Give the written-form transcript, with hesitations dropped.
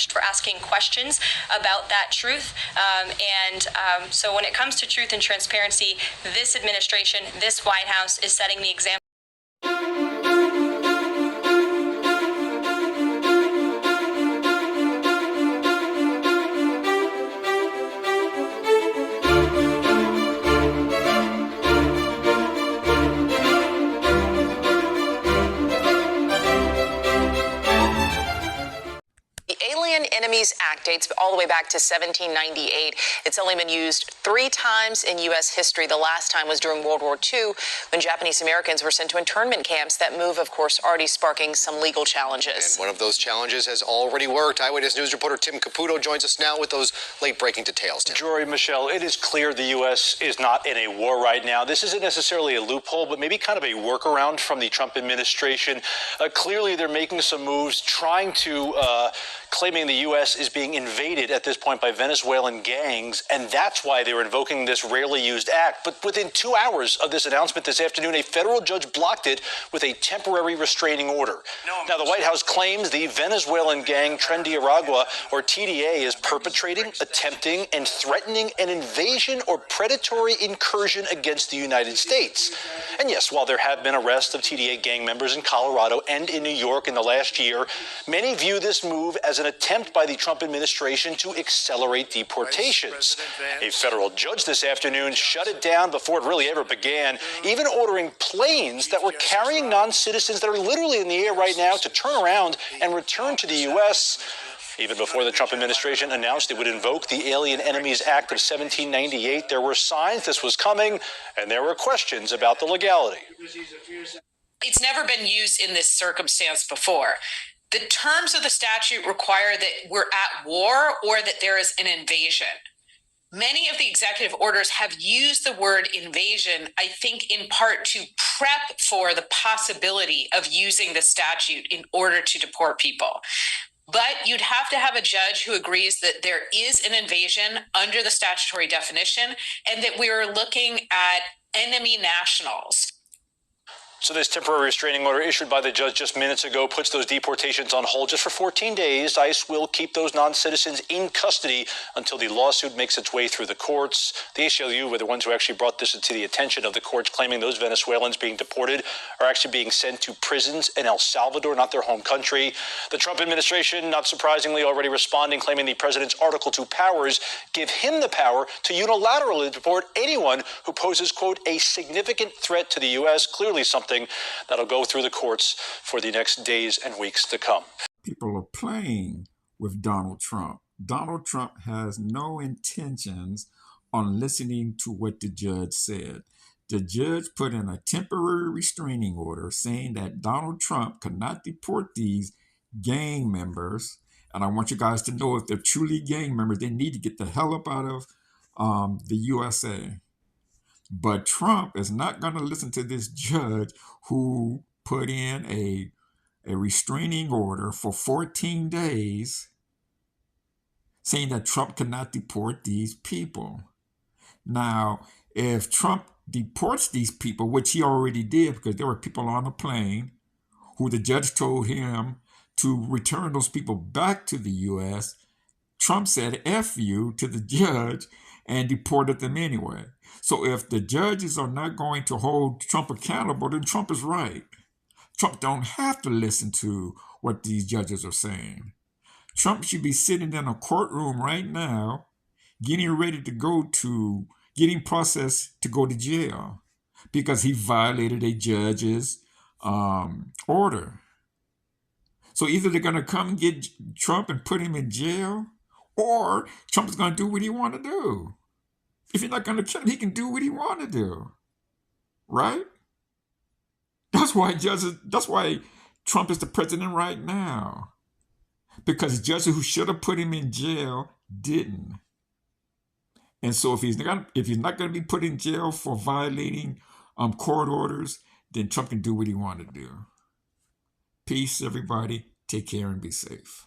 for asking questions about that truth. So when it comes to truth and transparency, this administration, this White House is setting the example. Enemies Act dates all the way back to 1798. It's only been used 3 times in U.S. history. The last time was during World War II when Japanese Americans were sent to internment camps. That move, of course, already sparking some legal challenges. And one of those challenges has already worked. Eyewitness News reporter Tim Caputo joins us now with those late-breaking details. Tim. Jory, Michelle, it is clear the U.S. is not in a war right now. This isn't necessarily a loophole, but maybe kind of a workaround from the Trump administration. Clearly, they're making some moves, trying to claiming the U.S. is being invaded at this point by Venezuelan gangs, and that's why they were invoking this rarely used act. But within 2 hours of this announcement this afternoon, a federal judge blocked it with a temporary restraining order. Now, the White House claims the Venezuelan gang Tren de Aragua, or TDA, is perpetrating, attempting, and threatening an invasion or predatory incursion against the United States. And yes, while there have been arrests of TDA gang members in Colorado and in New York in the last year, many view this move as an attempt by the Trump administration to accelerate deportations. A federal judge this afternoon shut it down before it really ever began, even ordering planes that were carrying non-citizens that are literally in the air right now to turn around and return to the U.S. Even before the Trump administration announced it would invoke the Alien Enemies Act of 1798, there were signs this was coming, and there were questions about the legality. It's never been used in this circumstance before. The terms of the statute require that we're at war or that there is an invasion. Many of the executive orders have used the word invasion, I think, in part to prep for the possibility of using the statute in order to deport people. But you'd have to have a judge who agrees that there is an invasion under the statutory definition and that we are looking at enemy nationals. So this temporary restraining order issued by the judge just minutes ago puts those deportations on hold just for 14 days. ICE will keep those non-citizens in custody until the lawsuit makes its way through the courts. The ACLU were the ones who actually brought this to the attention of the courts, claiming those Venezuelans being deported are actually being sent to prisons in El Salvador, not their home country. The Trump administration, not surprisingly, already responding, claiming the president's Article 2 powers give him the power to unilaterally deport anyone who poses, quote, a significant threat to the U.S., clearly something that'll go through the courts for the next days and weeks to come. People are playing with Donald Trump. Donald Trump has no intentions on listening to what the judge said. The judge put in a temporary restraining order saying that Donald Trump could not deport these gang members. And I want you guys to know, if they're truly gang members, they need to get the hell up out of the USA. But Trump is not going to listen to this judge who put in a restraining order for 14 days saying that Trump cannot deport these people. Now, if Trump deports these people, which he already did because there were people on the plane who the judge told him to return those people back to the U.S., Trump said F you to the judge and deported them anyway. So if the judges are not going to hold Trump accountable, then Trump is right. Trump don't have to listen to what these judges are saying. Trump should be sitting in a courtroom right now, getting ready to getting processed to go to jail because he violated a judge's order. So either they're going to come and get Trump and put him in jail, or Trump is going to do what he want to do. If you're not going to kill him, he can do what he want to do, right? That's why Trump is the president right now, because judges who should have put him in jail didn't. And so if he's not going to be put in jail for violating court orders, then Trump can do what he want to do. Peace, everybody. Take care and be safe.